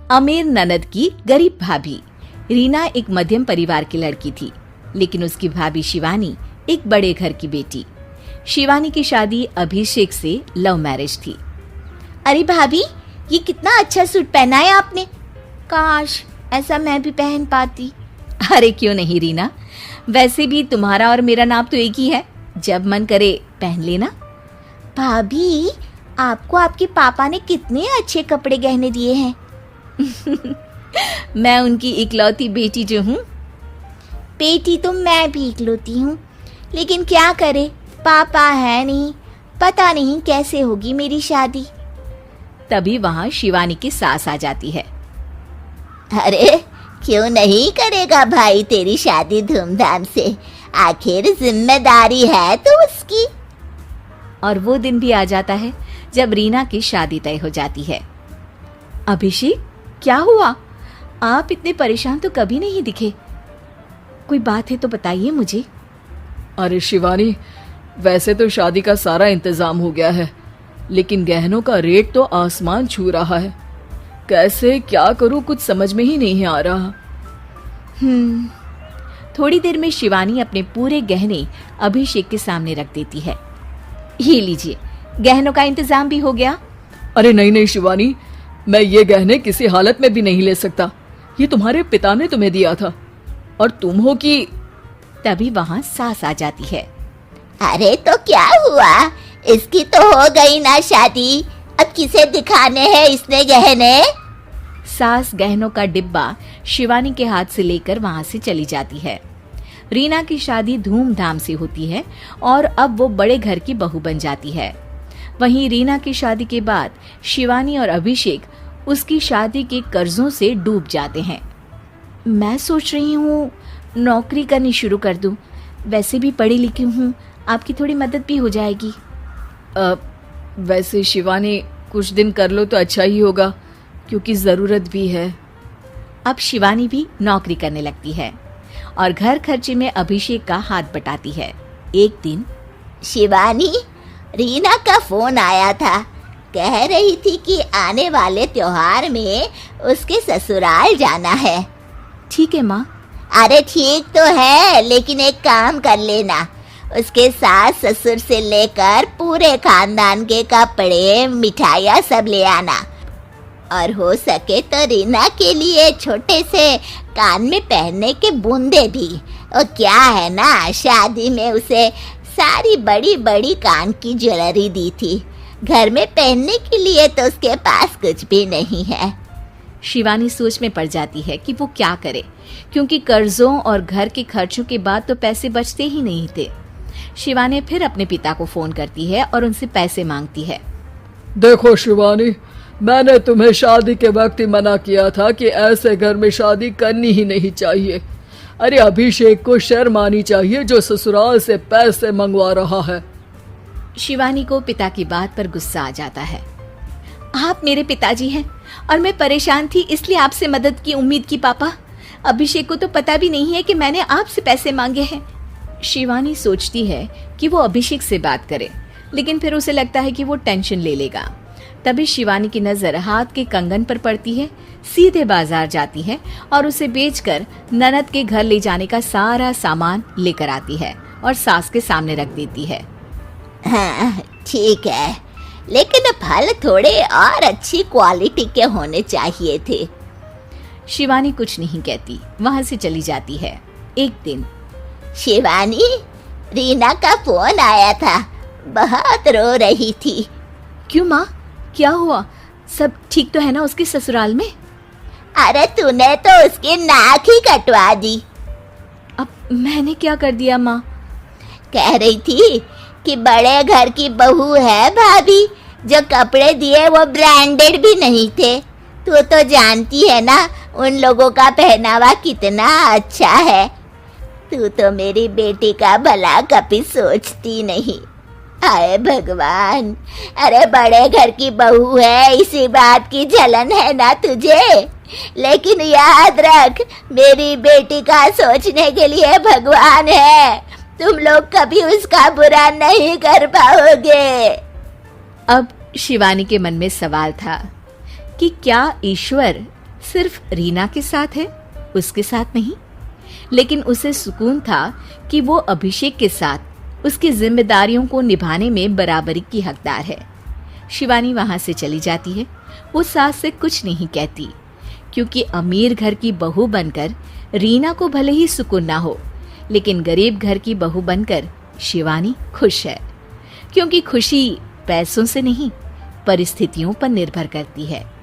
अमीर ननद की गरीब भाभी। रीना एक मध्यम परिवार की लड़की थी, लेकिन उसकी भाभी शिवानी एक बड़े घर की बेटी। शिवानी की शादी अभिषेक से लव मैरिज थी। अरे भाभी, ये कितना अच्छा सूट पहना है आपने। काश ऐसा मैं भी पहन पाती। अरे क्यों नहीं रीना, वैसे भी तुम्हारा और मेरा नाम तो एक ही है, जब मन करे पहन लेना। भाभी, आपको आपके पापा ने कितने अच्छे कपड़े गहने दिए हैं। मैं उनकी इकलौती बेटी जो हूँ। बेटी तो मैं भी इकलौती हूँ, लेकिन क्या करे, पापा है नहीं, पता नहीं कैसे होगी मेरी शादी। तभी वहाँ शिवानी की सास आ जाती है। अरे क्यों नहीं करेगा भाई तेरी शादी धूमधाम से, आखिर जिम्मेदारी है तो उसकी। और वो दिन भी आ जाता है जब रीना की शादी तय हो जाती है। अभिषेक, क्या हुआ? आप इतने परेशान तो कभी नहीं दिखे, कोई बात है तो बताइए मुझे। अरे शिवानी, वैसे तो शादी का सारा इंतजाम हो गया है, लेकिन गहनों का रेट तो आसमान छू रहा है। कैसे क्या करूं, कुछ समझ में ही नहीं आ रहा। थोड़ी देर में शिवानी अपने पूरे गहने अभिषेक के सामने रख देती है। ये लीजिए, गहनों का इंतजाम भी हो गया। अरे नहीं नहीं शिवानी, मैं ये गहने किसी हालत में भी नहीं ले सकता। ये तुम्हारे पिता ने तुम्हें दिया था, और तुम हो कि। तभी वहां सास आ जाती है। अरे तो क्या हुआ, इसकी तो हो गई ना शादी, अब किसे दिखाने हैं इसने गहने। सास गहनों का डिब्बा शिवानी के हाथ से लेकर वहां से चली जाती है। रीना की शादी धूमधाम से होती है और अब वो बड़े घर की बहू बन जाती है। वहीं रीना की शादी के बाद शिवानी और अभिषेक उसकी शादी के कर्जों से डूब जाते हैं। मैं सोच रही हूँ नौकरी करनी शुरू कर दूँ, वैसे भी पढ़ी लिखी हूँ, आपकी थोड़ी मदद भी हो जाएगी। वैसे शिवानी, कुछ दिन कर लो तो अच्छा ही होगा, क्योंकि ज़रूरत भी है। अब शिवानी भी नौकरी करने लगती है और घर खर्चे में अभिषेक का हाथ बटाती है। एक दिन शिवानी, रीना का फोन आया था, कह रही थी कि आने वाले त्योहार में उसके ससुराल जाना है। ठीक है माँ। अरे ठीक तो है, लेकिन एक काम कर लेना, उसके सास ससुर से लेकर पूरे खानदान के कपड़े मिठाइयाँ सब ले आना, और हो सके तो रीना के लिए छोटे से कान में पहनने के बूंदे भी। और क्या है ना, शादी में उसे सारी बड़ी बड़ी कान की ज्वेलरी दी थी, घर में पहनने के लिए तो उसके पास कुछ भी नहीं है। शिवानी सोच में पड़ जाती है कि वो क्या करे, क्योंकि कर्जों और घर के खर्चों के बाद तो पैसे बचते ही नहीं थे। शिवानी फिर अपने पिता को फोन करती है और उनसे पैसे मांगती है। देखो शिवानी, मैंने तुम्हें शादी के वक्त ही मना किया था कि ऐसे घर में शादी करनी ही नहीं चाहिए। अरे अभिषेक को शर्म आनी चाहिए जो ससुराल से पैसे मंगवा रहा है। शिवानी को पिता की बात पर गुस्सा आ जाता है। आप मेरे पिताजी हैं और मैं परेशान थी, इसलिए आपसे मदद की उम्मीद की पापा। अभिषेक को तो पता भी नहीं है कि मैंने आपसे पैसे मांगे हैं। शिवानी सोचती है कि वो अभिषेक से बात करे, लेकिन फिर उसे लगता है कि वो टेंशन ले लेगा। तभी शिवानी की नजर हाथ के कंगन पर पड़ती है। सीधे बाजार जाती है और उसे बेचकर ननद के घर ले जाने का सारा सामान लेकर आती है और सास के सामने रख देती है। हाँ ठीक है, लेकिन फल थोड़े और अच्छी क्वालिटी के होने चाहिए थे। शिवानी कुछ नहीं कहती, वहां से चली जाती है। एक दिन शिवानी, रीना का फोन आया था, बहुत रो रही थी। क्यों माँ, क्या हुआ? सब ठीक तो है ना उसके ससुराल में? अरे तूने तो उसकी नाक ही कटवा दी। अब मैंने क्या कर दिया माँ? कह रही थी कि बड़े घर की बहू है भाभी, जो कपड़े दिए वो ब्रांडेड भी नहीं थे। तू तो जानती है ना उन लोगों का पहनावा कितना अच्छा है। तू तो मेरी बेटी का भला कभी सोचती नहीं। हाय भगवान, अरे बड़े घर की बहू है, इसी बात की जलन है ना तुझे, लेकिन याद रख मेरी बेटी का सोचने के लिए भगवान है, तुम लोग कभी उसका बुरा नहीं कर पाओगे। अब शिवानी के मन में सवाल था कि क्या ईश्वर सिर्फ रीना के साथ है, उसके साथ नहीं। लेकिन उसे सुकून था कि वो अभिषेक के साथ उसकी जिम्मेदारियों को निभाने में बराबरी की हकदार है। शिवानी वहां से चली जाती है। वो सास से कुछ नहीं कहती, क्योंकि अमीर घर की बहू बनकर रीना को भले ही सुकून ना हो, लेकिन गरीब घर की बहू बनकर शिवानी खुश है। क्योंकि खुशी पैसों से नहीं, परिस्थितियों पर निर्भर करती है।